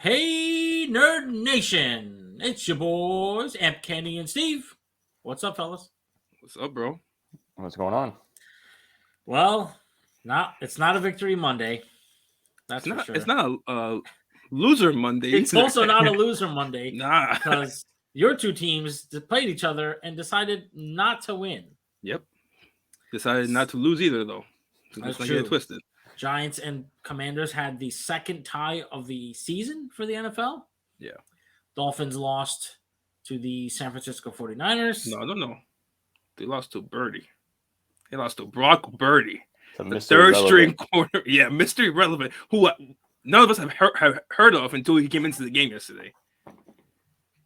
Hey, Nerd Nation! It's your boys, Amp Kenny and Steve. What's up, fellas? What's up, bro? What's going on? Well, it's not a victory Monday. That's for sure. It's not a loser Monday. It's also not a loser Monday. Nah. Because your two teams played each other and decided not to win. Yep. Decided not to lose either, though. That's not true. get twisted. Giants and Commanders had the second tie of the season for the NFL. Yeah. Dolphins lost to the San Francisco 49ers. No. They lost to Birdie. They lost to Brock Purdy. The third string corner. Yeah, mystery relevant. Who none of us have heard of until he came into the game yesterday.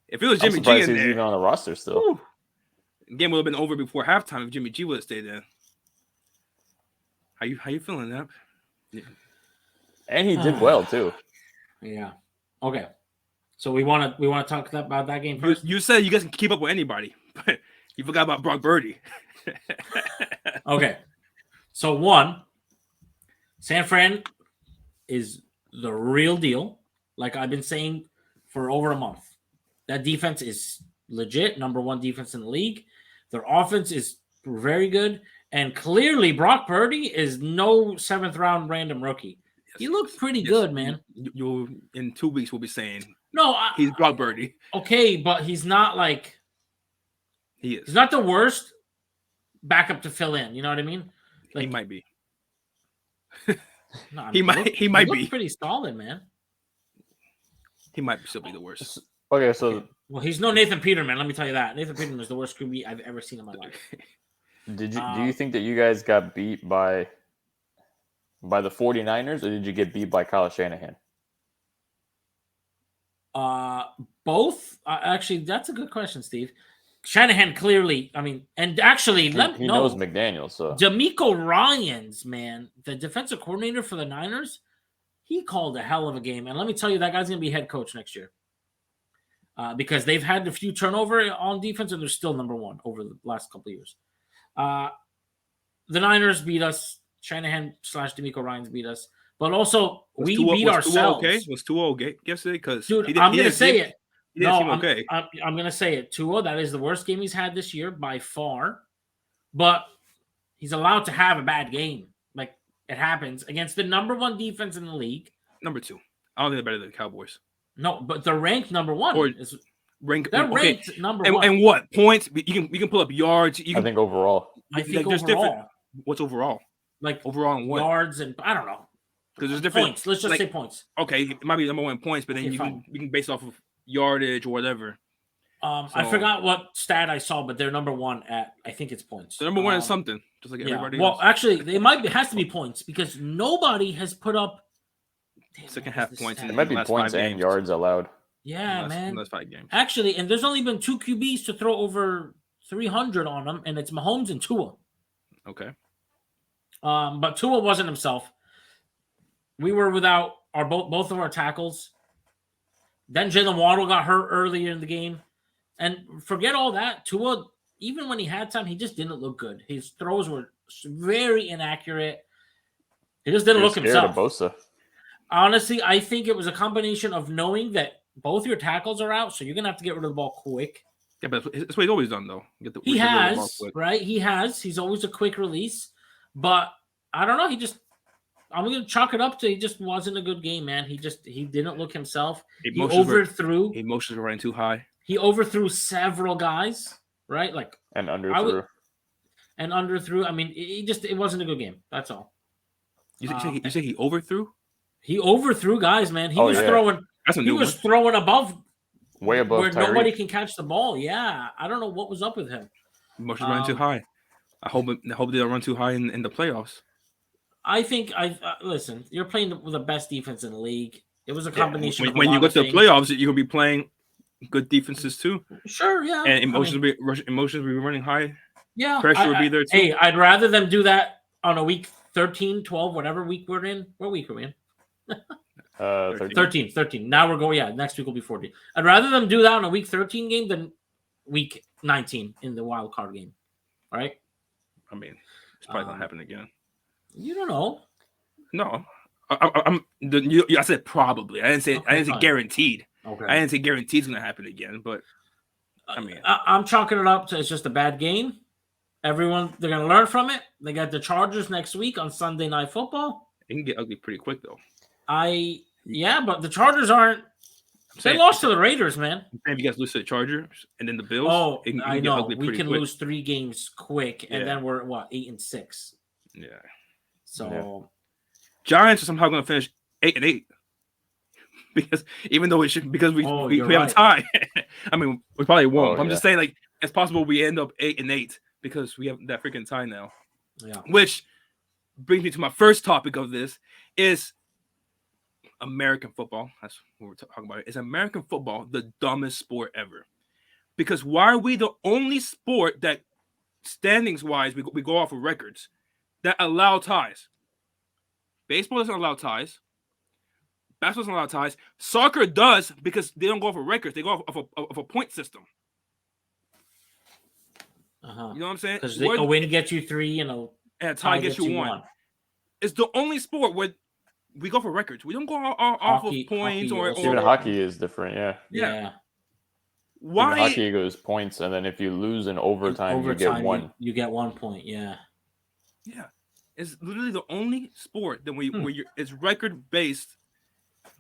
If it was Jimmy G in there, even on the roster still. Whew, the game would have been over before halftime if Jimmy G would have stayed in. How you feeling, Nap? Yeah. And he did well too. Yeah. Okay. So we want to talk about that game first. You said you guys can keep up with anybody, but you forgot about Brock Purdy. Okay. So one, San Fran is the real deal. Like I've been saying for over a month. That defense is legit, number one defense in the league. Their offense is very good. And clearly, Brock Purdy is no seventh round random rookie. He looked pretty good, man. You in 2 weeks we'll be saying he's Brock Purdy. Okay, but he's not like he is. He's not the worst backup to fill in. You know what I mean? Like, he might be. No, he might be pretty solid, man. He might still be the worst. Okay, so he's no Nathan Peterman. Let me tell you that Nathan Peterman is the worst QB I've ever seen in my life. Do you think that you guys got beat by the 49ers, or did you get beat by Kyle Shanahan? Both. Actually, that's a good question, Steve. Shanahan clearly, and actually, he knows McDaniels. So DeMeco Ryans, man, the defensive coordinator for the Niners, he called a hell of a game. And let me tell you, that guy's going to be head coach next year. Because they've had a few turnover on defense, and they're still number one over the last couple of years. The Niners beat us. Shanahan / DeMeco Ryans beat us. But also, we beat ourselves. Was Tua okay yesterday? Because dude, I'm going to say it. I'm going to say it. Tua, that is the worst game he's had this year by far. But he's allowed to have a bad game. Like, it happens against the number one defense in the league. Number two. I don't think they're better than the Cowboys. No, but they're ranked number one. They're ranked number one. And what? Points? You can pull up yards. I think overall. I think overall. Different. What's overall? Like overall and what? Yards and I don't know. Because there's different points. Let's just say points. Okay, it might be number one points, but then you can base off of yardage or whatever. I forgot what stat I saw, but they're number one at I think it's points. They're number one in something, just like everybody else. Well, actually, it has to be points because nobody has put up second half points. It might be points and yards allowed. Yeah, man. Last 5 games. Actually, and there's only been 2 QBs to throw over 300 on them, and it's Mahomes and Tua. Okay. But Tua wasn't himself. We were without both of our tackles. Then Jalen Waddle got hurt earlier in the game. And forget all that. Tua, even when he had time, he just didn't look good. His throws were very inaccurate. He just didn't look himself. Bosa. Honestly, I think it was a combination of knowing that both your tackles are out, so you're going to have to get rid of the ball quick. Yeah, but that's what he's always done, though. He has, right? He has. He's always a quick release. But I don't know. I'm going to chalk it up to he just wasn't a good game, man. He didn't look himself. He overthrew. Emotions were running too high. He overthrew several guys, right? And underthrew. I mean, it wasn't a good game. That's all. You say he overthrew? He overthrew guys, man. He was throwing. He was throwing way above where Tyreek. Nobody can catch the ball. Yeah, I don't know what was up with him. Emotions running too high. I hope they don't run too high in the playoffs. I think listen. You're playing with the best defense in the league. It was a combination. When you go to the playoffs, you're gonna be playing good defenses too. Sure, yeah. And emotions will be running high. Yeah, pressure will be there too. Hey, I'd rather them do that on a week 13, 12, whatever week we're in. What week are we in? 13. Now we're going. Yeah, next week will be 14. I'd rather them do that on a week 13 game than week 19 in the wild card game. All right. I mean, it's probably not happening again. You don't know. No, I said probably. I didn't say fine. guaranteed. Okay. I didn't say guaranteed it's gonna happen again, but I mean, I'm chalking it up to it's just a bad game. They're gonna learn from it. They got the Chargers next week on Sunday Night Football. it can get ugly pretty quick though. But the Chargers aren't. They lost to the Raiders, man. If you guys lose to the Chargers and then the Bills, Oh, it can I get know. ugly We pretty can quick. lose 3 games quick, and then we're 8-6. Yeah. So Giants are somehow going to finish 8-8 because even though we have a tie. I mean, we probably won't. I'm just saying, like, it's possible we end up 8-8 because we have that freaking tie now. Yeah. Which brings me to my first topic of this is American football. That's what we're talking about. Is American football the dumbest sport ever? Because why are we the only sport that, standings wise, we go off of records that allow ties? Baseball doesn't allow ties. Basketball doesn't allow ties. Soccer does because they don't go off of records. They go off of a point system. You know what I'm saying? Because a win gets you 3 and a tie gets you 1. It's the only sport where we go for records. We don't go off of points or even hockey is different. Yeah. Why? Even hockey goes points, and then if you lose in overtime, you get 1. You get 1 point. Yeah. Yeah. It's literally the only sport that where it's record based.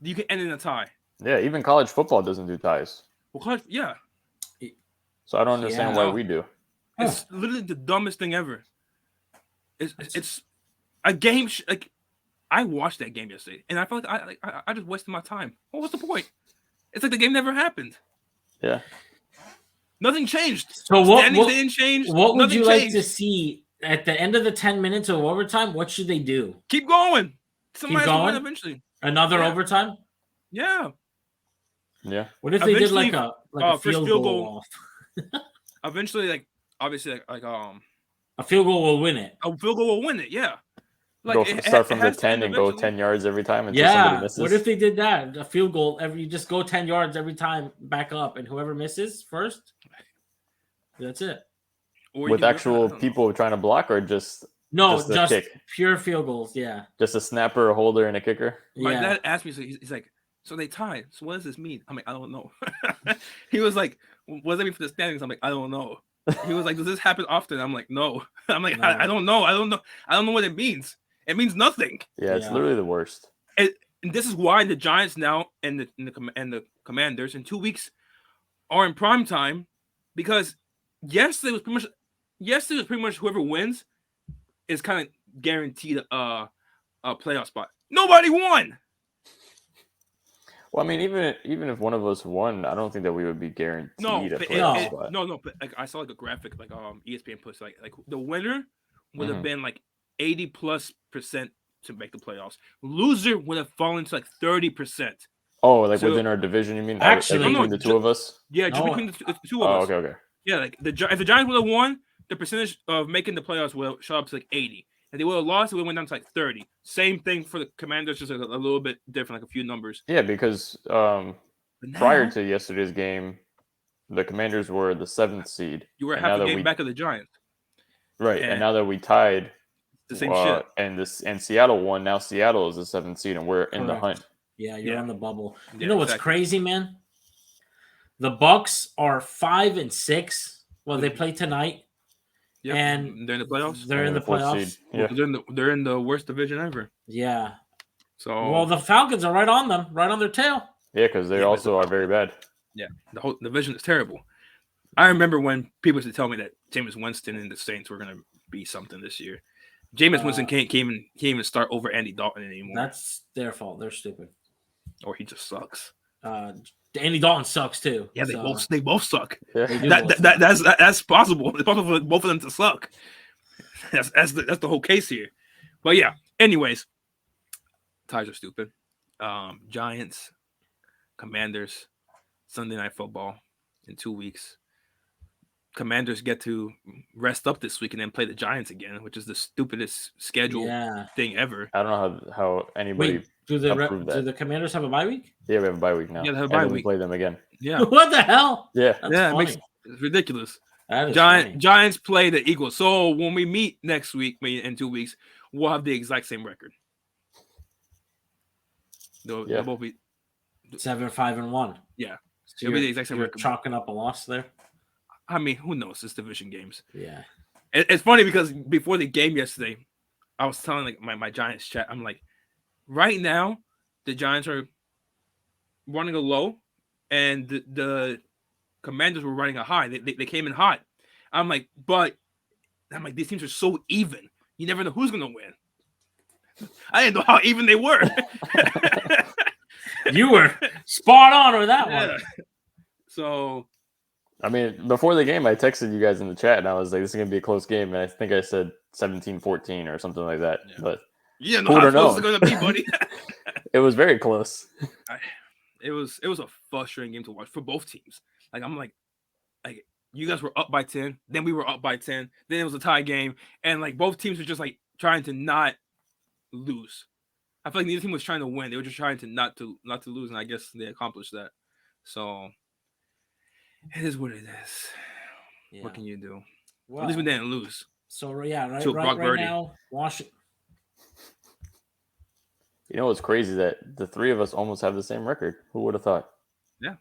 You can end in a tie. Yeah, even college football doesn't do ties. Well, So I don't understand why we do. It's literally the dumbest thing ever. It's a game like I watched that game yesterday, and I felt like I just wasted my time. What was the point? It's like the game never happened. Yeah. Nothing changed. So what didn't change. What would you like to see at the end of the 10 minutes of overtime? What should they do? Keep going. Keep going eventually. Another overtime? Yeah. Yeah. What if they did like a field goal off? Eventually, like obviously, like a field goal will win it. A field goal will win it. Yeah. Like start from the 10 and go 10 yards every time until somebody misses. What if they did that? A field goal you just go 10 yards every time, back up, and whoever misses first, that's it. With actual people trying to block, or just just pure field goals. Yeah, just a snapper, a holder, and a kicker. My dad asked me, so he's like, so they tied. So what does this mean? I'm like, I don't know. He was like, what does that mean for the standings? I'm like, I don't know. He was like, does this happen often? I'm like, no. I'm like, no. I don't know. I don't know what it means. It means nothing. Yeah, it's literally the worst. And this is why the Giants now and the Commanders in 2 weeks are in prime time, because yesterday was pretty much whoever wins is kind of guaranteed a playoff spot. Nobody won. Well, I mean, even if one of us won, I don't think that we would be guaranteed a playoff spot. No. But like I saw like a graphic, like ESPN puts like the winner would have been like 80+% to make the playoffs. Loser would have fallen to like 30%. Oh, like within our division, you mean? Actually, between the two of us. Yeah, just between the two of us. Okay. Yeah, like if the Giants would have won, the percentage of making the playoffs would have shot up to like 80. If they would have lost, it would have went down to like 30. Same thing for the Commanders, just like a little bit different, like a few numbers. Yeah, because prior to yesterday's game, the Commanders were the 7th seed. You were half a game back of the Giants. Right, and now that we tied, the same shit. And Seattle won. Now Seattle is the 7th seed, and we're in the hunt. Yeah, you're on the bubble. You know what's crazy, man? The Bucks are 5-6. Well, they play tonight. Yep. And they're in the playoffs. They're in the playoffs. Yeah. They're in the worst division ever. Yeah. So well, the Falcons are right on them, right on their tail. Yeah, because they also are very bad. Yeah, the whole division is terrible. I remember when people used to tell me that Jameis Winston and the Saints were going to be something this year. Jameis Winston can't even start over Andy Dalton anymore. That's their fault. They're stupid. Or he just sucks. Andy Dalton sucks too. Yeah, they both suck. Yeah. That's possible. It's possible for both of them to suck. That's the whole case here. But yeah. Anyways, ties are stupid. Giants, Commanders, Sunday Night Football in 2 weeks. Commanders get to rest up this week and then play the Giants again, which is the stupidest schedule thing ever. I don't know how anybody. Do the Commanders have a bye week? Yeah, we have a bye week now. Yeah, they have a bye week. We play them again. Yeah. What the hell? Yeah. That's it's ridiculous. That is Giants play the Eagles. So when we meet next week, in 2 weeks, we'll have the exact same record. They'll both be 7-5-1. Yeah. So It'll be the exact same you're record. chalking up a loss there. I mean, who knows? It's division games. Yeah. It's funny because before the game yesterday, I was telling like my Giants chat, I'm like, right now, the Giants are running a low, and the Commanders were running a high. They came in hot. I'm like, these teams are so even. You never know who's gonna win. I didn't know how even they were. You were spot on with that one. So, I mean, before the game, I texted you guys in the chat, and I was like, "This is gonna be a close game." And I think I said 17-14 or something like that. Yeah. But you didn't know how close it's gonna be, buddy. It was very close. It was a frustrating game to watch for both teams. Like I'm like you guys were up by 10, then we were up by 10, then it was a tie game, and like both teams were just like trying to not lose. I feel like neither team was trying to win; they were just trying to not to lose, and I guess they accomplished that. So it is what it is. Yeah. What can you do? Well, at least we didn't lose. So yeah, right now, Washington. You know what's crazy? That the three of us almost have the same record. Who would have thought? Yeah.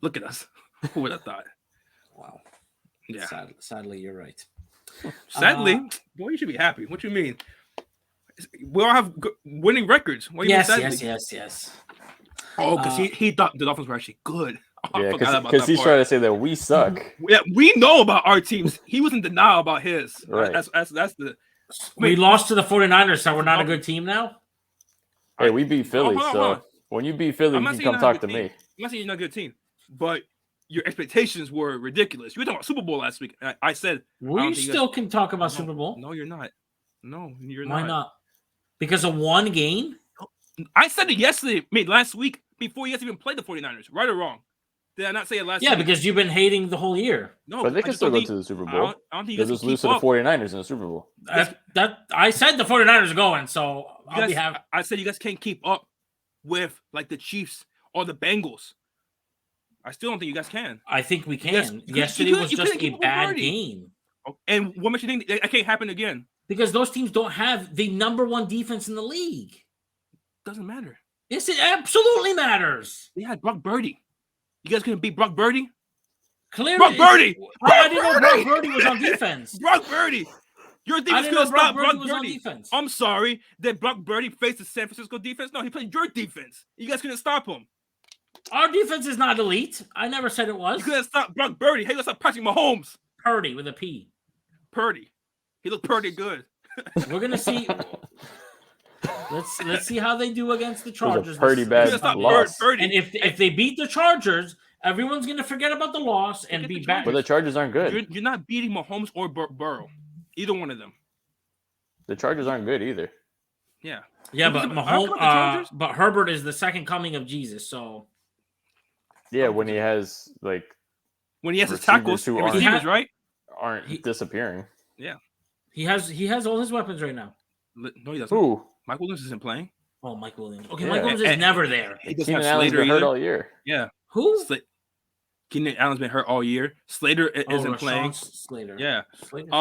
Look at us. Who would have thought? Wow. Yeah. Sadly, you're right. Sadly, boy, you should be happy. What you mean? We all have winning records. What do you mean sadly? Yes. Oh, because he thought the Dolphins were actually good. Yeah, because he's trying to say that we suck. Yeah, we know about our teams. He was in denial about his. Right. That's the. We lost to the 49ers, so we're not a good team now. Hey, we beat Philly, so when you beat Philly, you can come talk to me. I'm not saying you're not a good team, but your expectations were ridiculous. You were talking about Super Bowl last week. I said we still can talk about Super Bowl. No, you're not. No, you're not. Why not? Because of one game? I said it last week before you guys even played the 49ers. Right or wrong? Did I not say it last week? Yeah, because you've been hating the whole year. No, but they can still go to the Super Bowl. I don't think you guys just lose to the 49ers in the Super Bowl. I said the 49ers are going, so I said you guys can't keep up with like the Chiefs or the Bengals. I still don't think you guys can. I think we can. Yesterday was just a bad game. And what makes you think that can't happen again? Because those teams don't have the number one defense in the league. Doesn't matter. Yes, it absolutely matters. They had Brock Purdy. You guys couldn't beat Brock Purdy? Clearly. Brock Purdy! I didn't know Brock Purdy was on defense. Brock Purdy! Your defense couldn't stop Brock Purdy. Defense. I'm sorry. Did Brock Purdy face the San Francisco defense? No, he played your defense. You guys couldn't stop him. Our defense is not elite. I never said it was. You couldn't stop Brock Purdy. Hey, let's stop Patrick Mahomes. Purdy with a P. Purdy. He looked pretty good. We're gonna see. Let's see how they do against the Chargers. Pretty bad loss. And if they beat the Chargers, everyone's gonna forget about the loss and be back. But the Chargers aren't good. You're not beating Mahomes or Burrow. Either one of them. The Chargers aren't good either. Yeah. Yeah, but Mahomes, but Herbert is the second coming of Jesus. So. Yeah, when he has his tackles, receivers, right? Aren't disappearing. Yeah. He has all his weapons right now. No, he doesn't. Who? Mike Williams isn't playing. Oh, Mike Williams. Okay, yeah. Mike Williams is never there. He doesn't have Slater hurt all year. Yeah. Who? Keenan Allen's been hurt all year. Slater isn't playing. Slater. Yeah. Slater's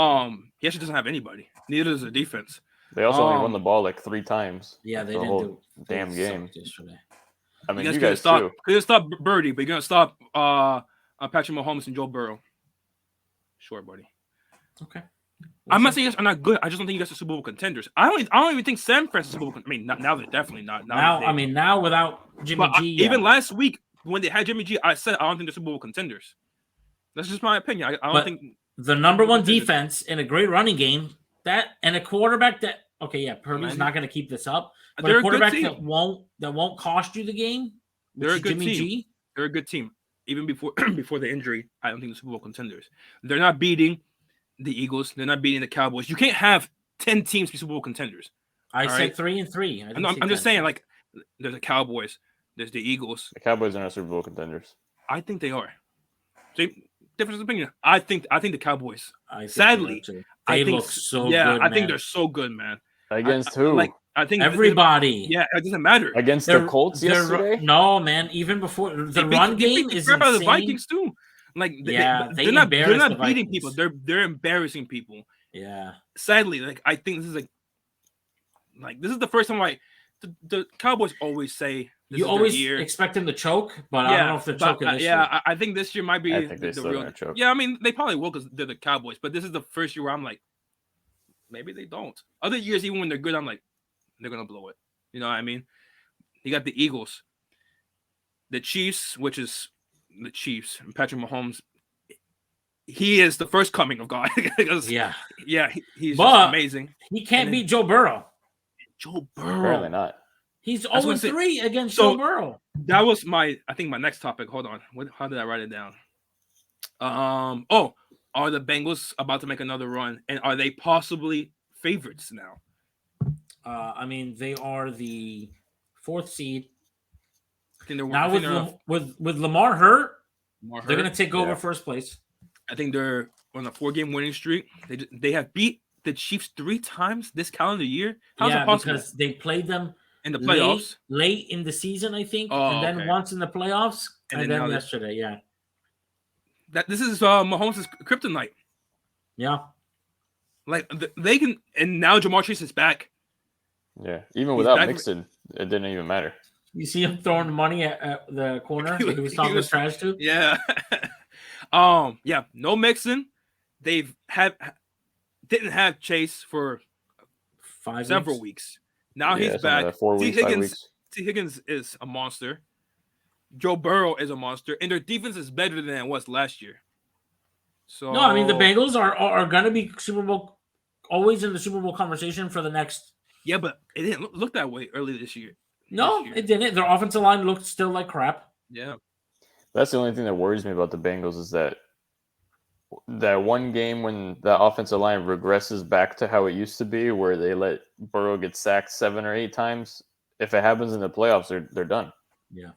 he actually doesn't have anybody. Neither does the defense. They also only won the ball like 3 times. Yeah, they didn't do damn game. Yesterday. I mean, you guys too. Couldn't stop Birdie, but you're gonna stop Patrick Mahomes and Joe Burrow. Sure, buddy. Okay. I'm not saying you guys are not good. I just don't think you guys are Super Bowl contenders. I don't even think San Francisco Super Bowl. I mean, now they're definitely not. Now without Jimmy G. Even last week when they had Jimmy G, I said I don't think they're Super Bowl contenders. That's just my opinion. I don't think the number one defense in a great running game and a quarterback that Purdy's not going to keep this up. But they're a quarterback that won't cost you the game. They're a good Jimmy team. G. They're a good team. Even before the injury, I don't think they're Super Bowl contenders. They're not beating the Eagles. They're not beating the Cowboys. You can't have 10 teams be Super Bowl contenders. I said 3-3. I'm just saying, like, there's the Cowboys. There's the Eagles. The Cowboys are not Super Bowl contenders. I think they are. Difference of opinion. I think the Cowboys. Sadly, they look so good. Yeah, I think they're so good, man. Against who? I think everybody. Yeah, it doesn't matter. Against the Colts yesterday? No, man. Even before the run game is insane. The Vikings too. Like they're not beating people. They're embarrassing people. Yeah. Sadly, like I think this is this is the first time the Cowboys always say this You is always their year. expect them to choke, but I don't know if they're choking this year. I think this year might be I think they the still real gonna choke. Yeah, I mean they probably will because they're the Cowboys, but this is the first year where I'm like, maybe they don't. Other years, even when they're good, I'm like, they're gonna blow it. You know what I mean? You got the Eagles, the Chiefs, which is the Chiefs, and Patrick Mahomes. He is the first coming of God. Because, Yeah. he's But just amazing. He can't And then- beat Joe Burrow. Joe Burrow. Apparently not. He's That's what I'm 0-3 against So- Joe Burrow. That was my next topic. Hold on. How did I write it down? Are the Bengals about to make another run, and are they possibly favorites now? I mean, they are the 4th seed. I think they're Now I think they're with Lamar hurt, more they're hurt. going to take over Yeah. first place. I think they're on a 4-game winning streak. They have beat the Chiefs 3 times this calendar year. How's yeah, that possible? because they played them In the playoffs, late in the season, I think, Oh, and then okay. once in the playoffs, And and then then now yesterday. Yeah, this is Mahomes' kryptonite. yeah. Like they can, and now Jamar Chase is back. Yeah, even He's without back- Mixon, it didn't even matter. You see him throwing money at the corner. He was He talking was- trash to. Yeah. Yeah. No Mixon. Didn't have Chase for 5 several weeks. Now Yeah, he's something like back. that, 4 T. weeks, 5 Higgins, weeks. T. Higgins is a monster. Joe Burrow is a monster, and their defense is better than it was last year. So No, I mean the Bengals are going to be Super Bowl, always in the Super Bowl conversation for the next. Yeah, but it didn't look that way early this year. No, year. it didn't. Their offensive line looked still like crap. Yeah. That's the only thing that worries me about the Bengals is that one game when the offensive line regresses back to how it used to be, where they let Burrow get sacked 7 or 8 times. If it happens in the playoffs, they're done. Yeah.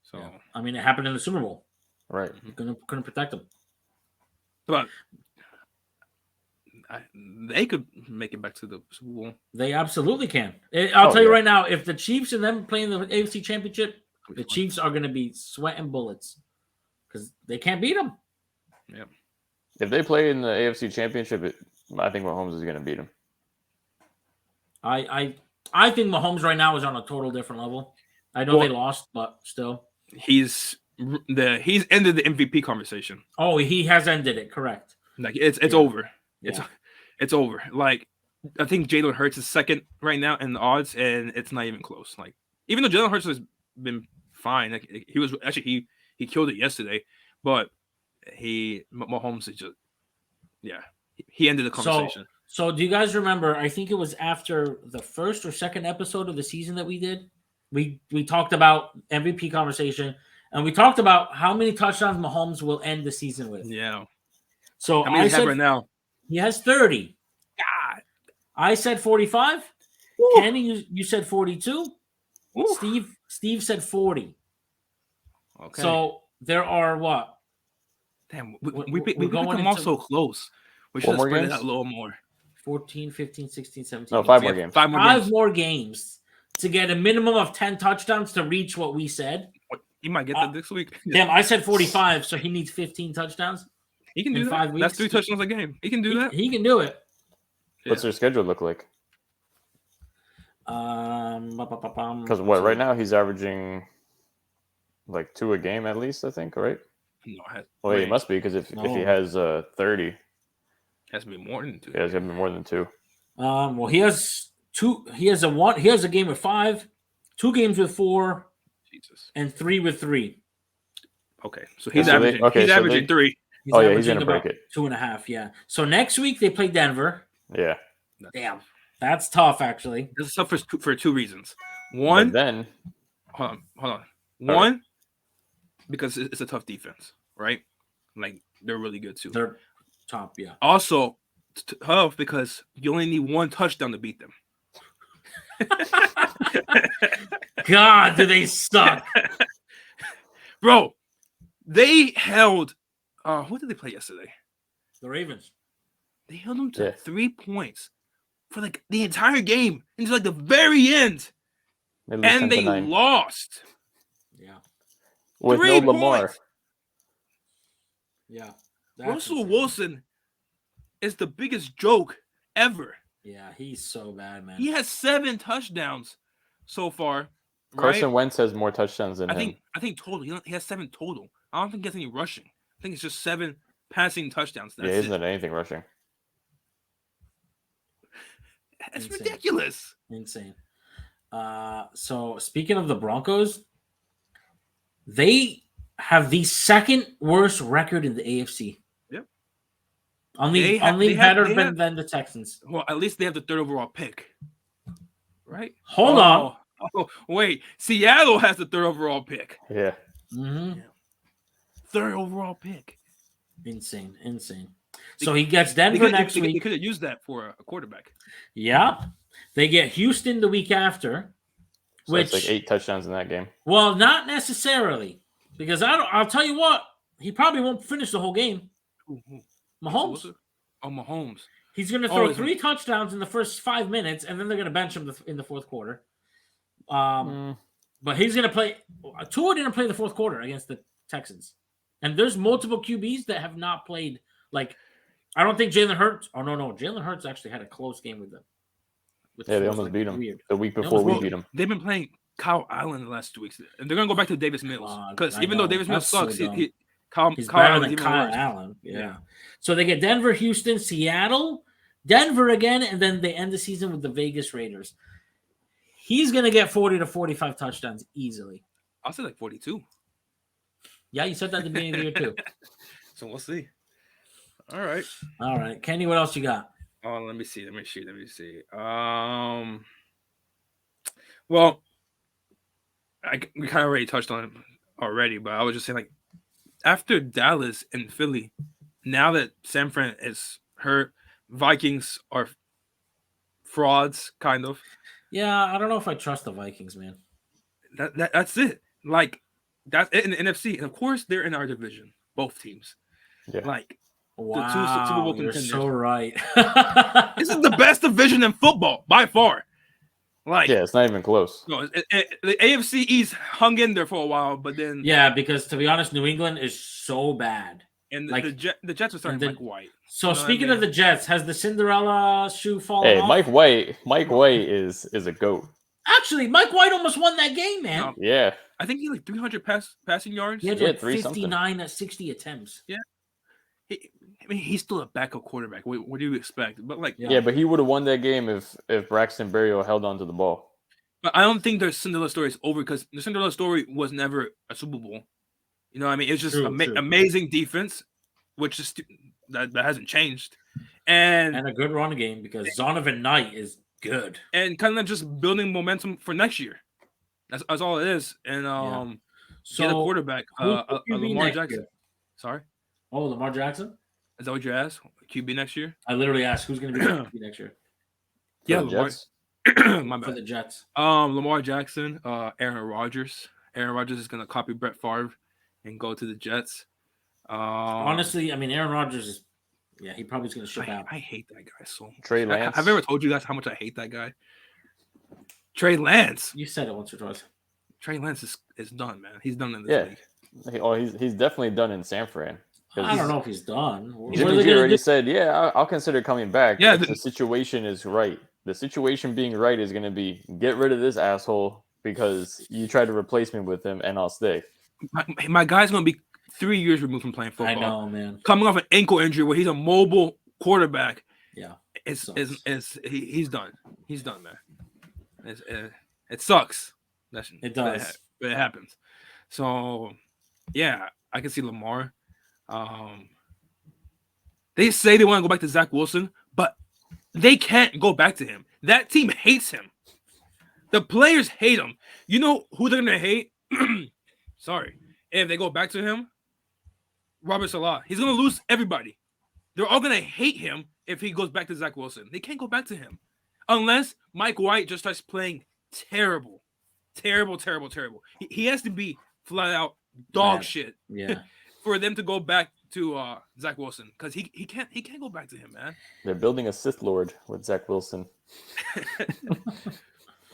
So, Yeah. I mean, it happened in the Super Bowl. Right. Couldn't protect them. but they could make it back to the Super Bowl. They absolutely can. I'll tell you yeah. right now, if the Chiefs and them playing the AFC Championship, the Chiefs are going to be sweating bullets because they can't beat them. Yeah. If they play in the AFC Championship, I think Mahomes is going to beat them. I think Mahomes right now is on a total different level. I know they lost, but still. He's ended the MVP conversation. Oh, he has ended it. Correct. Like it's Yeah. over. Yeah. It's over. Like I think Jalen Hurts is second right now in the odds, and it's not even close. Like even though Jalen Hurts has been fine, like he was actually he killed it yesterday, but Mahomes is just he ended the conversation. So do you guys remember? I think it was after the first or second episode of the season that we did. We talked about MVP conversation, and we talked about how many touchdowns Mahomes will end the season with. Yeah. So How many I does he have said right now? he has 30. God. I said 45. Woo. Kenny, you said 42. Woo. Steve said 40. Okay. So there are what? Damn, we're we going become all into- so close. We should Four have more spread it games? out a little more. 14, 15, 16, 17. No, 5 Yeah, more games. 5 more Five games. more games to get a minimum of 10 touchdowns to reach what we said. He might get that this week. Damn, I said 45, so he needs 15 touchdowns. He can in do 5 that. weeks. That's 3 touchdowns a game. He can do that. He can do it. What's their schedule look like? Because right now he's averaging like 2 a game at least, I think, right? No, Well, he must be because if he No. has 30, has to be more than 2. yeah, it's gonna be more than 2. Well, he has 2. He has a game with 5, 2 games with 4, Jesus. and 3 with 3. Okay, so he's so they- averaging. okay, he's so averaging they- 3. He's Oh, yeah, he's averaging gonna break about it. 2.5. Yeah. So next week they play Denver. Yeah. Damn, that's tough actually. This is tough for 2 reasons. But One, then hold on. All One, because it's a tough defense, right? Like they're really good too. They're top. Yeah. Also tough because you only need 1 touchdown to beat them. God, do they suck? Bro, they held. Who did they play yesterday? The Ravens. They held them to Yeah. 3 points for like the entire game until like the very end, they lose 10 and to they 9 lost. Yeah. with 3 no Lamar. points. Yeah. That's Russell insane. Wilson is the biggest joke ever. Yeah, he's so bad, man. He has 7 touchdowns so far. Right? Carson Wentz has more touchdowns than him. I think total. He has 7 total. I don't think he has any rushing. I think it's just 7 passing touchdowns. That's Yeah, he hasn't it. done anything rushing. That's Insane. ridiculous. Insane. So speaking of the Broncos, they have the second worst record in the AFC. Yep. Only They better have- than the Texans. Well, at least they have the 3rd overall pick. Right? Hold on. Oh, wait. Seattle has the 3rd overall pick. Yeah. Mm-hmm. 3rd overall pick. Insane. So he gets Denver next They week. could have used that for a quarterback. Yeah. They get Houston the week after. So Which, it's like 8 touchdowns in that game. well, not necessarily. Because I'll tell you what, he probably won't finish the whole game. Who? Mahomes. Oh, Mahomes. He's going to throw 3 touchdowns in the first 5 minutes, and then they're going to bench him in the fourth quarter. But he's going to play. Tua didn't play the fourth quarter against the Texans. And there's multiple QBs that have not played. Like, I don't think Jalen Hurts. Oh, no. Jalen Hurts actually had a close game with them. Yeah, they almost beat him weird. the week before we beat him. They've been playing Kyle Allen the last 2 weeks. And they're going to go back to Davis Mills. Because even though Davis Mills sucks, he's Kyle better Allen's than even Kyle worse. Allen. Yeah. So they get Denver, Houston, Seattle, Denver again, and then they end the season with the Vegas Raiders. He's going to get 40 to 45 touchdowns easily. I'll say like 42. Yeah, you said that at the beginning of the year too. So we'll see. All right. All right. Kenny, what else you got? Oh, let me see. Well, we kind of already touched on it already, but I was just saying, like, after Dallas and Philly, now that San Fran is hurt, Vikings are frauds, kind of. Yeah, I don't know if I trust the Vikings, man. That's it. Like, that's it in the NFC. And, of course, they're in our division, both teams. Yeah. Like, Wow, the 2 Super Bowl you're contenders. so right. This is the best division in football, by far. Like, Yeah, it's not even close. no, the AFC East hung in there for a while, but then Yeah, because to be honest, New England is so bad. and like- the Jets are starting and like white. So You know what I speaking mean? of the Jets, has the Cinderella shoe fallen Hey, off? Mike White is a goat. Actually, Mike White almost won that game, man. No. Yeah. I think he had like 300 passing yards. He had Yeah, like 3-something. 59 at 60 attempts. I mean, he's still a backup quarterback. What do you expect? But like, Yeah. Yeah, but he would have won that game if Braxton Berrios held on to the ball. but I don't think their Cinderella story is over because the Cinderella story was never a Super Bowl. You know what I mean? It's just True. amazing defense, which is that hasn't changed, and And a good run game because Zonovan Knight is good. kind of just building momentum for next year. That's all it is. And So get a quarterback, who will QB Lamar next Jackson. year? Sorry, Oh, Lamar Jackson? is that what you asked? QB next year? I literally asked who's going to be the QB next year For Yeah, the Lamar. Jets. My for bad. the Jets. Lamar Jackson, Aaron Rodgers. Aaron Rodgers is gonna copy Brett Favre and go to the Jets. Honestly, I mean, Aaron Rodgers is, he probably is going to ship out. I hate that guy so much. Trey Lance. Have I ever told you guys how much I hate that guy? Trey Lance. You said it once or twice. Trey Lance is done, man. He's done in this league. He's definitely done in San Fran. 'Cause I don't know if he's done. What are Jimmy they G gonna already do? said, yeah, I'll consider coming back. Yeah, if the situation is right. The situation being right is going to be get rid of this asshole because you tried to replace me with him and I'll stay. My guy's gonna be 3 years removed from playing football. I know, man. Coming off an ankle injury where he's a mobile quarterback. Yeah. He's done. He's done, man. It sucks. It does. But it happens. So, yeah, I can see Lamar. They say they want to go back to Zach Wilson, but they can't go back to him. That team hates him. The players hate him. You know who they're going to hate? Sorry. If they go back to him, Robert Salah. He's going to lose everybody. They're all going to hate him if he goes back to Zach Wilson. They can't go back to him. Unless Mike White just starts playing terrible. Terrible. He has to be flat out dog Bad. shit Yeah. for them to go back to Zach Wilson. Because he can't go back to him, man. They're building a Sith Lord with Zach Wilson.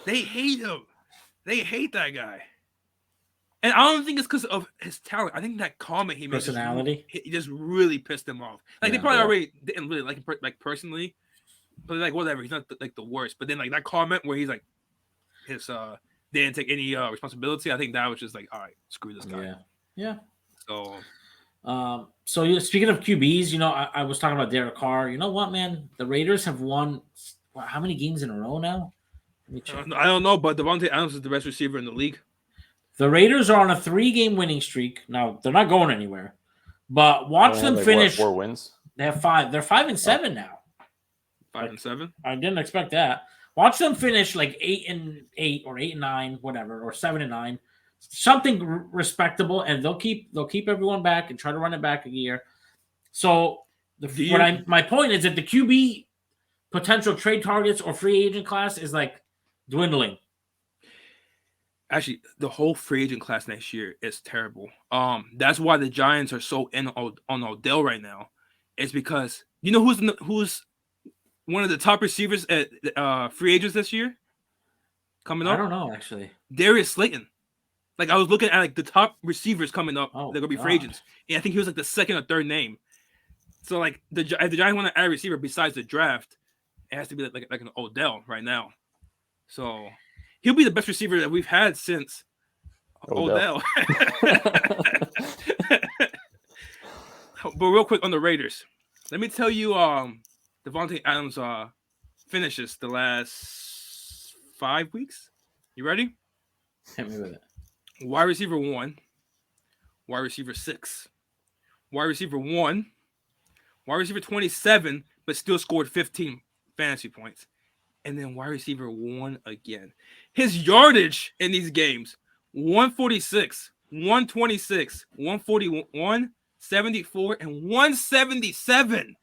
They hate him. They hate that guy. And I don't think it's because of his talent. I think that comment he made Personality? just really pissed him off. Like they Yeah. probably already didn't really like him personally, but like whatever, he's not like the worst. But then like that comment where he's like, his didn't take any responsibility. I think that was just like, all right, screw this guy. Yeah. So So speaking of QBs, I was talking about Derek Carr. You know what, man? The Raiders have won how many games in a row now? Let me check. I don't know, but Devontae Adams is the best receiver in the league. The Raiders are on a 3-game winning streak. Now they're not going anywhere, but watch them finish. 4 wins. They have 5. They're 5-7 now. 5-7. I didn't expect that. Watch them finish like 8-8 or 8-9, whatever, or 7-9, something respectable, and they'll keep everyone back and try to run it back a year. So my point is that the QB potential trade targets or free agent class is like dwindling. Actually, the whole free agent class next year is terrible. That's why the Giants are so in on Odell right now. It's because you know who's one of the top receivers at free agents this year coming up? I don't know, actually. Darius Slayton. Like I was looking at like the top receivers coming up. Oh, they're gonna be free agents, and I think he was like the second or third name. So like if the Giants want to add a receiver besides the draft, it has to be like an Odell right now. So he'll be the best receiver that we've had since Odell. But real quick on the Raiders, let me tell you, Devontae Adams finishes the last 5 weeks. You ready? Hit me with it. Wide receiver 1, wide receiver 6, wide receiver 1, wide receiver 27, but still scored 15 fantasy points, and then wide receiver 1 again. His yardage in these games: 146, 126, 141, 74, and 177.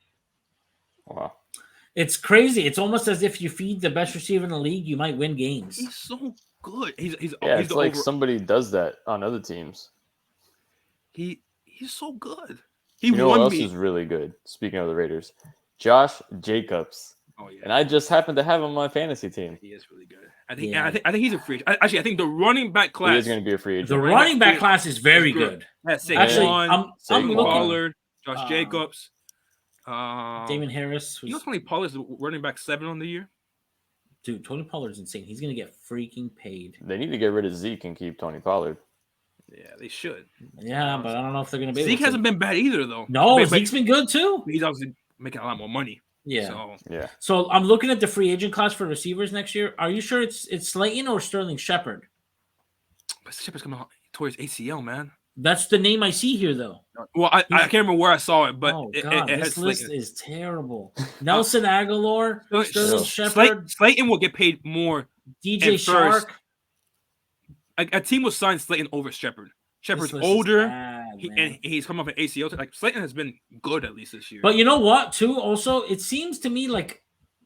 Wow. It's crazy. It's almost as if you feed the best receiver in the league, you might win games. He's so good. It's like somebody does that on other teams. He's so good. You know who else is really good? Speaking of the Raiders, Josh Jacobs. Oh yeah. And I just happened to have him on my fantasy team. He is really good. I think he's a free agent. Actually, I think the running back class He is going to be a free agent. The running back class is very good. That's Actually, I'm looking. Pollard, Josh Jacobs, Damon Harris. You know Tony Pollard's the running back 7 on the year? Dude, Tony Pollard's insane. He's going to get freaking paid. They need to get rid of Zeke and keep Tony Pollard. Yeah, they should. Yeah, but I don't know if they're going to be Zeke hasn't been bad either, though. No, Zeke's been good, too. He's obviously making a lot more money. Yeah. Yeah. So I'm looking at the free agent class for receivers next year. Are you sure it's Slayton or Sterling Shepard? But Shepard's coming out towards ACL, man. That's the name I see here, though. Well, I can't remember where I saw it, but this list is terrible. Nelson Aguilar, Sterling Shepard. Slayton will get paid more. DJ Shark. A team will sign Slayton over Shepard. Shepard's older, and he's come off an ACL. Like Slayton has been good at least this year. But you know what? Too also, it seems to me like,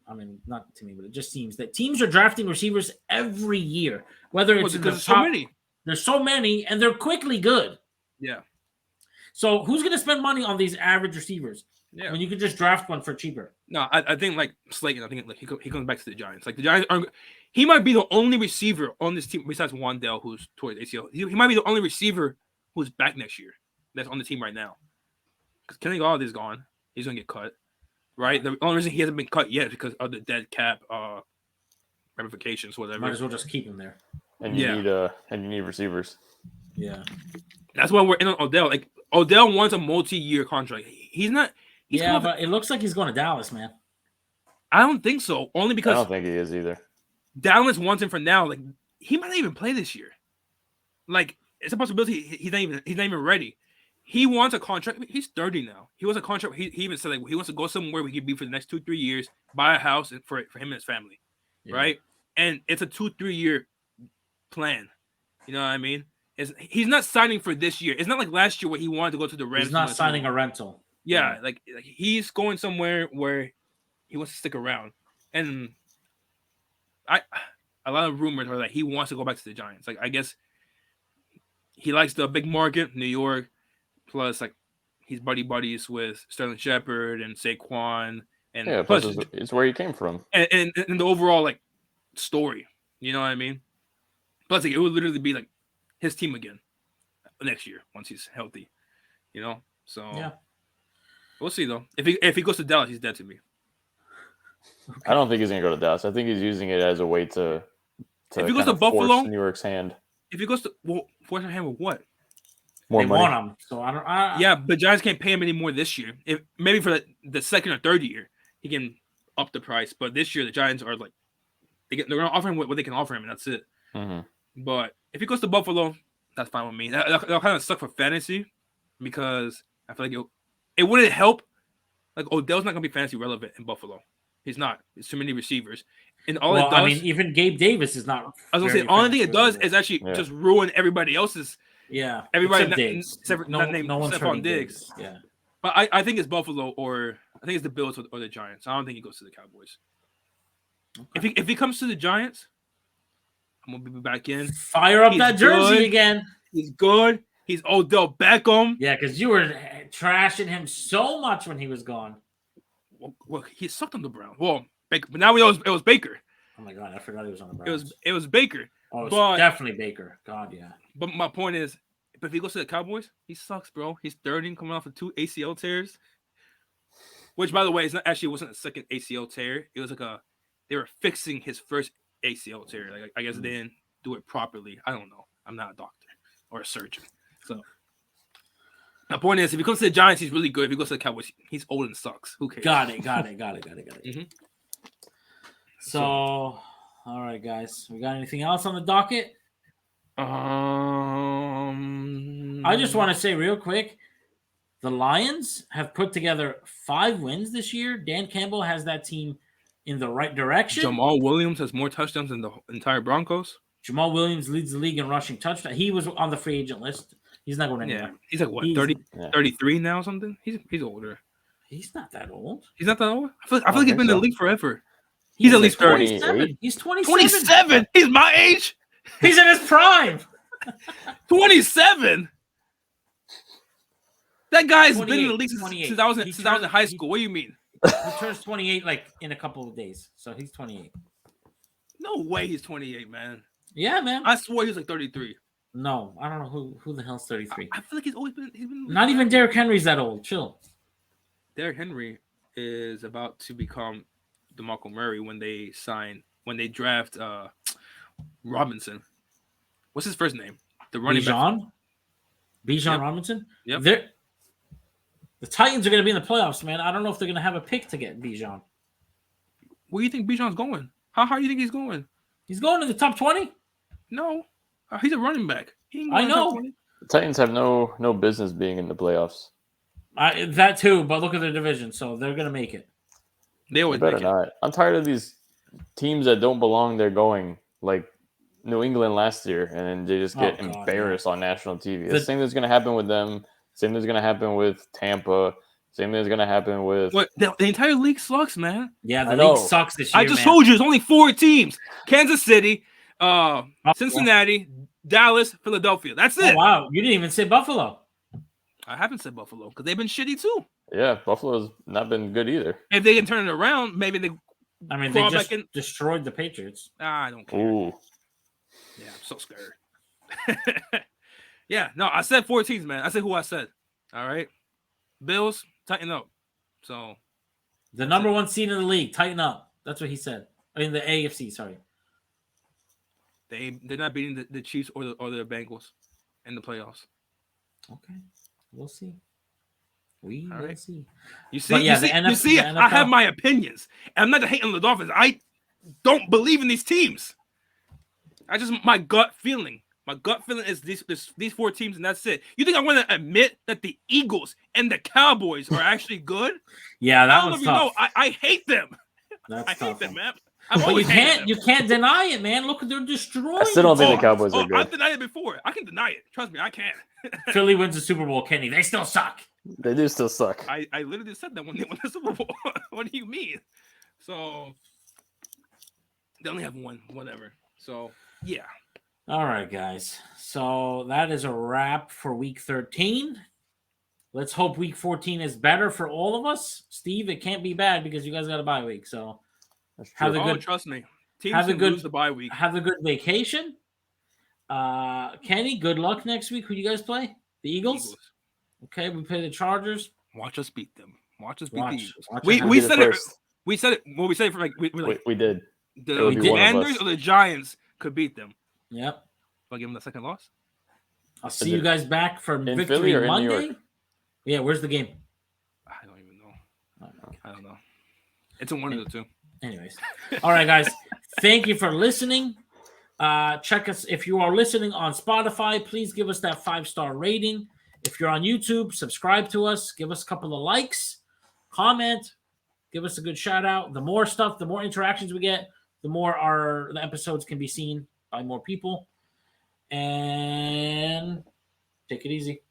I mean, not to me, but it just seems that teams are drafting receivers every year. Whether it's because there's so many. There's so many, and they're quickly good. Yeah. So who's going to spend money on these average receivers? Yeah. When you could just draft one for cheaper. No, I think like Slayton. I think like he comes back to the Giants. Like the Giants are. He might be the only receiver on this team besides Wandale who's towards ACL. He might be the only receiver who's back next year that's on the team right now. Because Kenny Golladay is gone. He's gonna get cut. Right. The only reason he hasn't been cut yet is because of the dead cap ramifications, whatever. Might as well just keep him there. And you need receivers. Yeah. That's why we're in on Odell. Like Odell wants a multi-year contract. He's not. But it looks like he's going to Dallas, man. I don't think so. Only because I don't think he is either. Dallas wants him for now. Like he might not even play this year. Like it's a possibility he's not even ready. He wants a contract. He's 30 now. He wants a contract. He even said like he wants to go somewhere we could be for the next 2-3 years, buy a house for him and his family, right? And it's a 2-3 year plan. You know what I mean? He's not signing for this year. It's not like last year where he wanted to go to the Rams. He's not signing a rental. Yeah, like he's going somewhere where he wants to stick around. And a lot of rumors are that he wants to go back to the Giants. Like I guess he likes the big market, New York, plus like he's buddies with Sterling Shepard and Saquon, and plus it's where he came from, and the overall like story. You know what I mean? Plus, like, it would literally be like his team again next year once he's healthy. You know, so yeah. We'll see though. If he goes to Dallas, he's dead to me. I don't think he's going to go to Dallas. I think he's using it as a way to If he goes kind to of force Buffalo- New York's hand. If he goes to force a hand with what? More They money. want him, so I don't. Yeah, but Giants can't pay him anymore this year. If maybe for the second or third year, he can up the price. But this year, the Giants are like they're going to offer him what they can offer him, and that's it. Mm-hmm. But if he goes to Buffalo, that's fine with me. That'll kind of suck for fantasy because I feel like it wouldn't help. Like Odell's not going to be fantasy relevant in Buffalo. He's not. There's too many receivers, and all it does. I mean, even Gabe Davis is not. I was going to say, only thing it does is actually just ruin everybody else's. Yeah, everybody except not named no one's Stephon Diggs. Yeah, but I think it's Buffalo or I think it's the Bills or the Giants. I don't think he goes to the Cowboys. Okay. If he comes to the Giants, I'm gonna be back in. Fire up that jersey again. He's good. He's Odell Beckham. Yeah, because you were trashing him so much when he was gone. Well, he sucked on the Browns. Well, but now we know it was Baker. Oh my God, I forgot he was on the Browns. It was Baker. Oh, it was definitely Baker. God, yeah. But my point is, if he goes to the Cowboys, he sucks, bro. He's 30, coming off of 2 ACL tears. Which, by the way, it wasn't a second ACL tear. It was like they were fixing his first ACL tear. Like I guess they didn't do it properly. I don't know. I'm not a doctor or a surgeon. So my point is, if he comes to the Giants, he's really good. If he goes to the Cowboys, he's old and sucks. Who cares? Got it. Mm-hmm. So, all right, guys. We got anything else on the docket? I just want to say real quick, the Lions have put together 5 wins this year. Dan Campbell has that team in the right direction. Jamal Williams has more touchdowns than the entire Broncos. Jamal Williams leads the league in rushing touchdowns. He was on the free agent list. He's not going anywhere. Yeah, he's like what, 33 now or something? He's older. He's not that old. He's not that old? I feel like he's been in the league forever. He's at least 27. He's 27. 27? He's my age? He's in his prime. 27? That guy's been in the league since I was in high school. What do you mean? He turns 28 like in a couple of days. So he's 28. No way he's 28, man. Yeah, man. I swore he was like 33. No, I don't know who the hell's 33. I feel like he's been not even Derrick Henry's that old. Chill. Derrick Henry is about to become DeMarco Murray when they draft Robinson. What's his first name? The running back. Bijan Robinson? Yep. The Titans are going to be in the playoffs, man. I don't know if they're going to have a pick to get Bijan. Where do you think Bijan's going? How high do you think he's going? He's going to the top 20? No. He's a running back. I know. The Titans have no business being in the playoffs. That too, but look at their division, so they're going to make it. They always better not. I'm tired of these teams that don't belong there going, like New England last year, and then they just get embarrassed on national TV. The same thing's going to happen with them. Same thing's going to happen with Tampa. Same thing's going to happen with... What? The entire league sucks, man. Yeah, the league sucks this year, I just told you, it's only 4 teams. Kansas City, Cincinnati, Dallas, Philadelphia. That's it. Oh, wow. You didn't even say Buffalo. I haven't said Buffalo because they've been shitty too. Yeah, Buffalo's not been good either. If they can turn it around, maybe they... they just destroyed the Patriots. I don't care. Ooh. Yeah, I'm so scared. Yeah, no, I said 4 teams, man. I said who I said. All right. Bills, tighten up. So the number 1 seed in the league, tighten up. That's what he said. In the AFC, sorry. They're not beating the Chiefs or the Bengals in the playoffs. Okay. We'll see. We will see. You see, I have my opinions. And I'm not hating on the Dolphins. I don't believe in these teams. My gut feeling. My gut feeling is these 4 teams, and that's it. You think I want to admit that the Eagles and the Cowboys are actually good? Yeah, that one's tough. I hate them. I hate them, man. But you can't deny it, man. Look, they're destroying. I still don't think the Cowboys are good. I've denied it before. I can deny it. Trust me, I can. Philly wins the Super Bowl, Kenny. They still suck. They do still suck. I literally said that when they won the Super Bowl. What do you mean? So they only have 1, whatever. So yeah. All right, guys. So that is a wrap for Week 13. Let's hope Week 14 is better for all of us. Steve, it can't be bad because you guys got a bye week. So have a good. Trust me. Teams can lose the bye week. Have a good vacation. Kenny, good luck next week. Who do you guys play? The Eagles. Okay, we play the Chargers. Watch us beat them. Watch us beat the Eagles. We said it. We said it. Well, we said it for like we're like We did. the It would be one of Commanders us. or the Giants could beat them. Yep. I'll give them the second loss. I'll see you guys back for in Victory Philly or in New Monday. York? Yeah, where's the game? I don't even know. I don't know. It's in one of the two. Anyways. All right, guys. Thank you for listening. Check us if you are listening on Spotify. Please give us that 5-star rating. If you're on YouTube, subscribe to us. Give us a couple of likes, comment, give us a good shout out. The more stuff, the more interactions we get, the more the episodes can be seen by more people. And take it easy.